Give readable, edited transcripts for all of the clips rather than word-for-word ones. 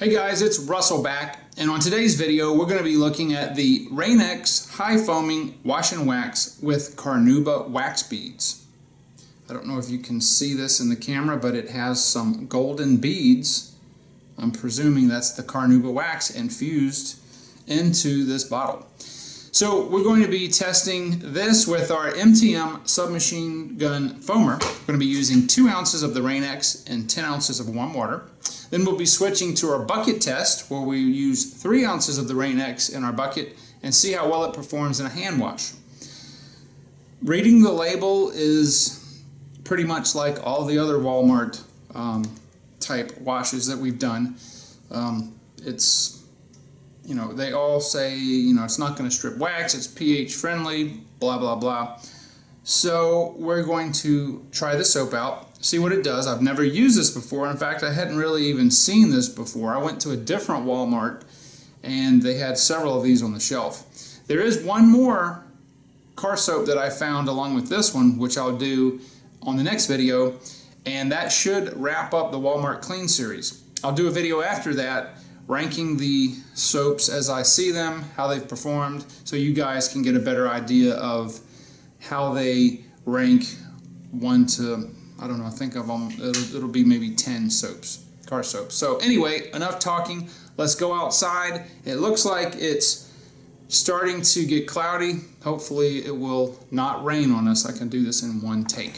Hey guys, it's Russell back, and on today's video we're going to be looking at the Rainx high foaming wash and wax with Carnauba wax beads. I don't know if you can see this in the camera, but it has some golden beads. I'm presuming that's the Carnauba wax infused into this bottle. So we're going to be testing this with our MTM submachine gun foamer. We're going to be using 2 ounces of the Rainx and 10 ounces of warm water. Then we'll be switching to our bucket test, where we use 3 ounces of the Rainx in our bucket and see how well it performs in a hand wash. Reading the label is pretty much like all the other Walmart type washes that we've done. They all say, it's not going to strip wax, it's pH friendly, blah, blah, blah. So we're going to try the soap out, see what it does. I've never used this before. In fact, I hadn't really even seen this before. I went to a different Walmart and they had several of these on the shelf. There is one more car soap that I found along with this one, which I'll do on the next video, and that should wrap up the Walmart Clean series. I'll do a video after that ranking the soaps as I see them, how they've performed, so you guys can get a better idea of how they rank 1 to, I don't know, I think of them, it'll be maybe 10 soaps, car soaps. So anyway, enough talking, let's go outside. It looks like it's starting to get cloudy. Hopefully it will not rain on us. I can do this in one take.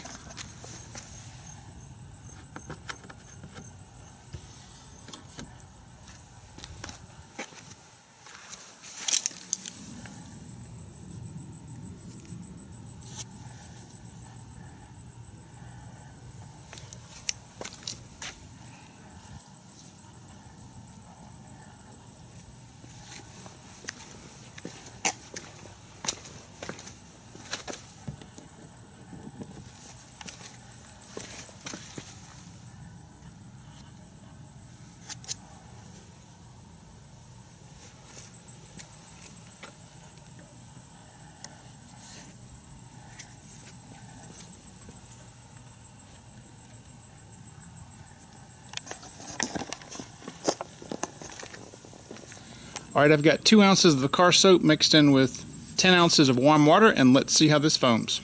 Alright, I've got 2 ounces of the car soap mixed in with 10 ounces of warm water, and let's see how this foams.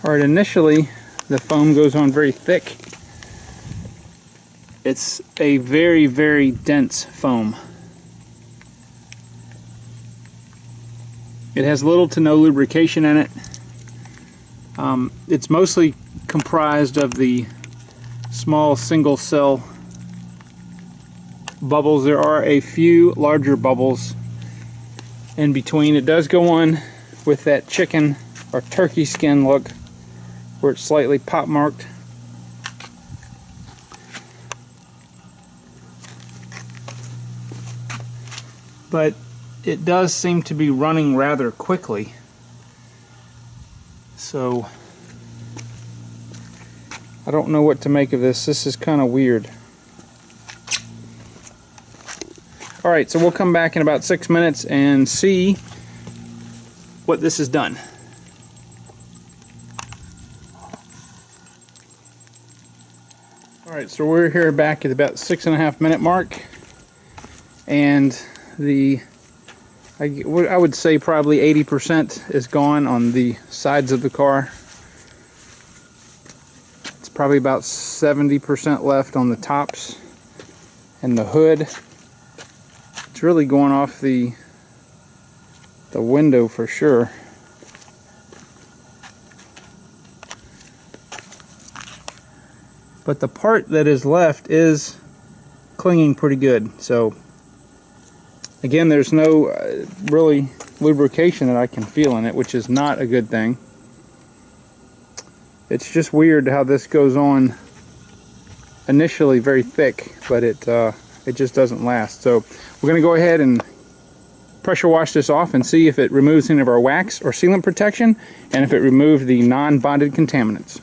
Alright, initially the foam goes on very thick. It's a very, very dense foam. It has little to no lubrication in it. It's mostly comprised of the small single cell bubbles. There are a few larger bubbles in between. It does go on with that chicken or turkey skin look, where it's slightly pop marked. But it does seem to be running rather quickly. So I don't know what to make of this. This is kind of weird. Alright, so we'll come back in about 6 minutes and see what this has done. Alright, so we're here back at about 6.5 minute mark, and I would say probably 80% is gone on the sides of the car. It's probably about 70% left on the tops and the hood. It's really going off the the window for sure. But the part that is left is clinging pretty good. So again, there's no really lubrication that I can feel in it, which is not a good thing. It's just weird how this goes on initially very thick, but it just doesn't last. So we're going to go ahead and pressure wash this off and see if it removes any of our wax or sealant protection, and if it removed the non-bonded contaminants.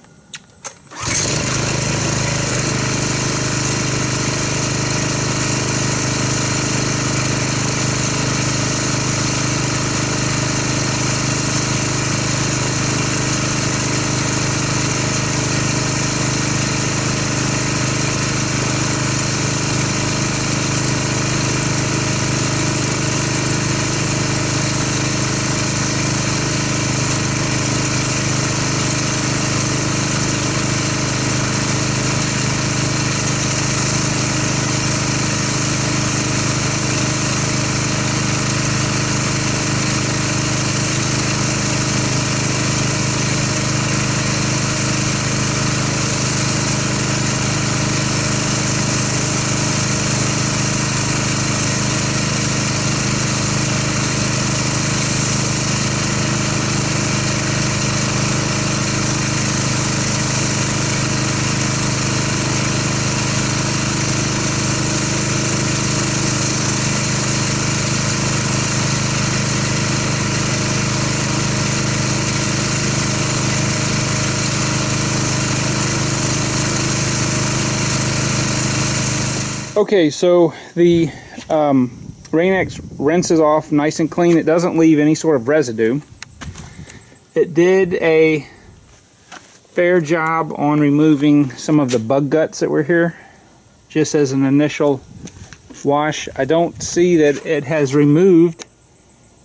Okay, so the Rainx rinses off nice and clean. It doesn't leave any sort of residue. It did a fair job on removing some of the bug guts that were here, just as an initial wash. I don't see that it has removed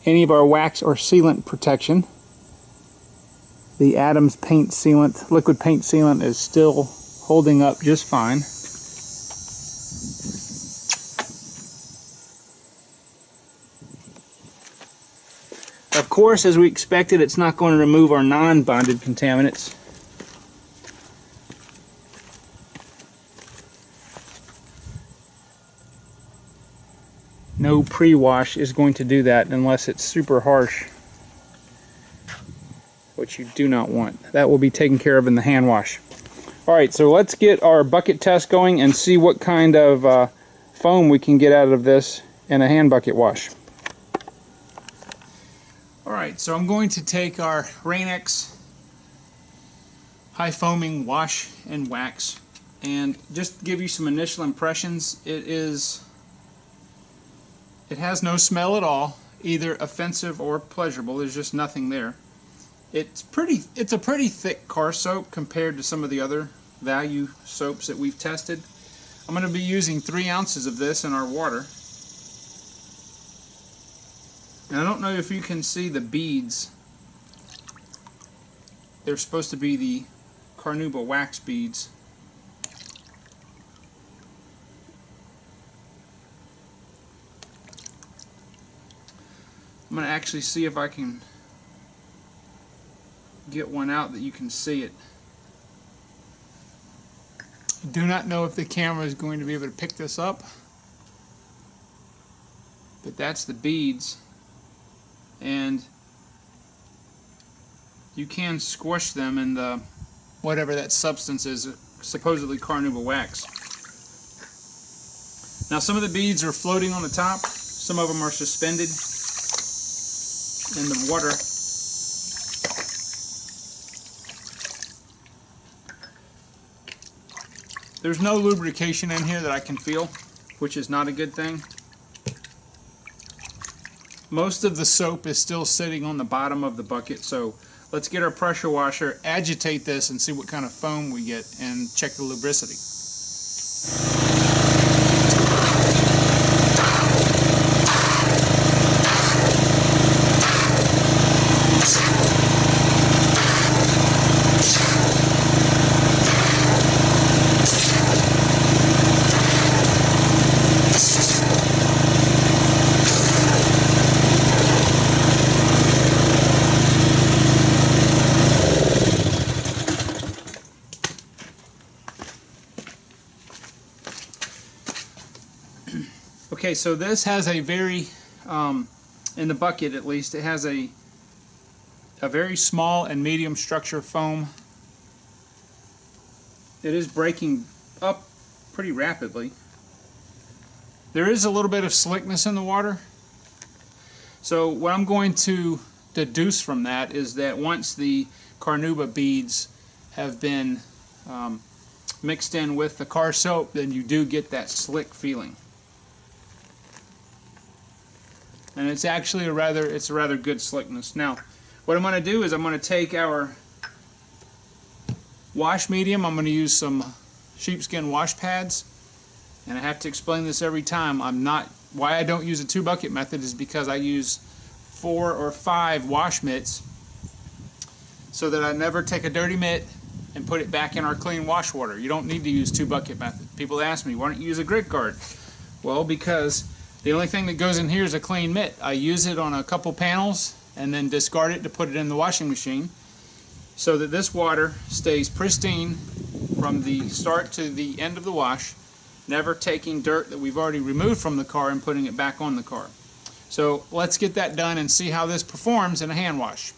any of our wax or sealant protection. The Adams paint sealant, liquid paint sealant, is still holding up just fine. Of course, as we expected, it's not going to remove our non-bonded contaminants. No pre-wash is going to do that unless it's super harsh, which you do not want. That will be taken care of in the hand wash. Alright, so let's get our bucket test going and see what kind of foam we can get out of this in a hand bucket wash. Alright, so I'm going to take our Rainx high foaming wash and wax and just give you some initial impressions. It has no smell at all, either offensive or pleasurable. There's just nothing there. It's a pretty thick car soap compared to some of the other value soaps that we've tested. I'm going to be using 3 ounces of this in our water. And I don't know if you can see the beads. They're supposed to be the Carnauba wax beads. I'm going to actually see if I can get one out that you can see it. I do not know if the camera is going to be able to pick this up, but that's the beads, and you can squish them in the whatever that substance is, supposedly Carnauba wax. Now some of the beads are floating on the top, some of them are suspended in the water. There's no lubrication in here that I can feel, which is not a good thing. Most of the soap is still sitting on the bottom of the bucket, so let's get our pressure washer, agitate this, and see what kind of foam we get, and check the lubricity. Okay, so this has a very, in the bucket at least, it has a very small and medium structure foam. It is breaking up pretty rapidly. There is a little bit of slickness in the water. So what I'm going to deduce from that is that once the Carnauba beads have been mixed in with the car soap, then you do get that slick feeling. And it's actually a rather good slickness. Now, what I'm going to do is I'm going to take our wash medium. I'm going to use some sheepskin wash pads, and I have to explain this every time. Why I don't use a 2-bucket method is because I use 4 or 5 wash mitts so that I never take a dirty mitt and put it back in our clean wash water. You don't need to use 2-bucket method. People ask me, why don't you use a grit guard? Well, because the only thing that goes in here is a clean mitt. I use it on a couple panels and then discard it to put it in the washing machine so that this water stays pristine from the start to the end of the wash, never taking dirt that we've already removed from the car and putting it back on the car. So let's get that done and see how this performs in a hand wash.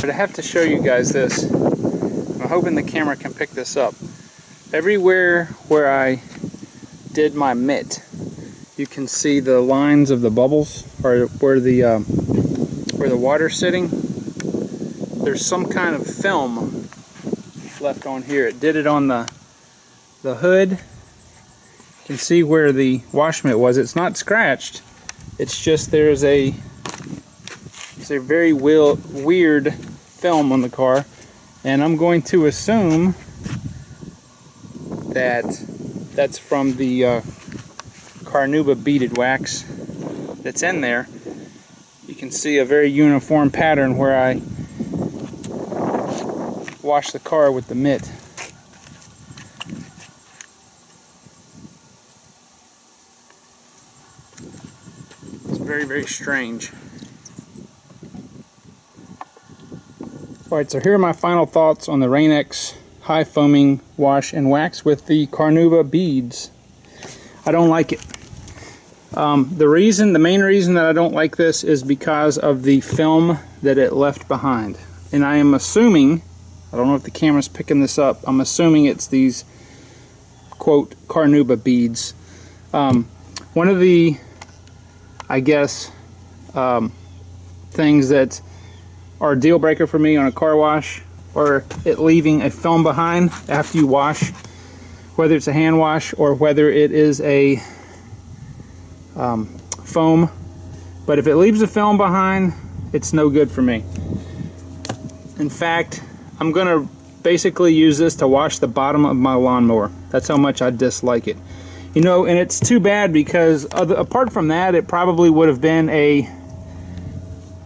But I have to show you guys this. I'm hoping the camera can pick this up. Everywhere where I did my mitt, you can see the lines of the bubbles, or where the water's sitting. There's some kind of film left on here. It did it on the hood. You can see where the wash mitt was. It's not scratched. It's just there's a very weird film on the car, and I'm going to assume that that's from the Carnauba beaded wax that's in there. You can see a very uniform pattern where I wash the car with the mitt. It's very strange. Alright, so here are my final thoughts on the Rainx high foaming wash and wax with the Carnauba beads. I don't like it. The main reason that I don't like this is because of the film that it left behind. And I am assuming, I don't know if the camera's picking this up, I'm assuming it's these, quote, Carnauba beads. One of the, I guess, things that are a deal breaker for me on a car wash, or it leaving a film behind after you wash, whether it's a hand wash or whether it is a foam. But if it leaves a film behind, it's no good for me. In fact, I'm gonna basically use this to wash the bottom of my lawnmower. That's how much I dislike it. You know, and it's too bad because apart from that, it probably would have been a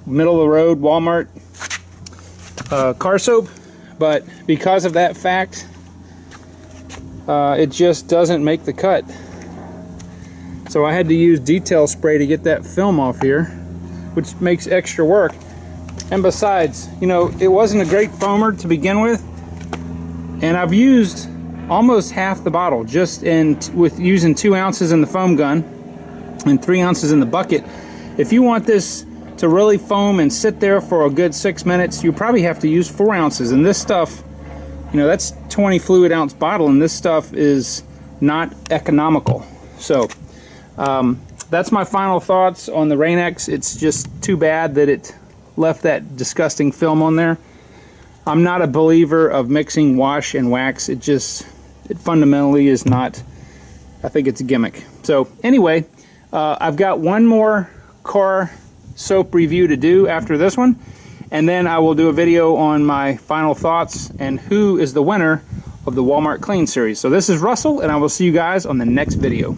middle of the road Walmart car soap, but because of that fact, it just doesn't make the cut. So I had to use detail spray to get that film off here, which makes extra work. And besides, you know, it wasn't a great foamer to begin with, and I've used almost half the bottle just with using 2 ounces in the foam gun and 3 ounces in the bucket. If you want this to really foam and sit there for a good 6 minutes, you probably have to use 4 ounces. And this stuff, you know, that's 20 fluid ounce bottle, and this stuff is not economical. So that's my final thoughts on the Rainx. It's just too bad that it left that disgusting film on there. I'm not a believer of mixing wash and wax. It fundamentally is not. I think it's a gimmick. So anyway, I've got one more car soap review to do after this one, and then I will do a video on my final thoughts and who is the winner of the Walmart Clean series. So this is Russell, and I will see you guys on the next video.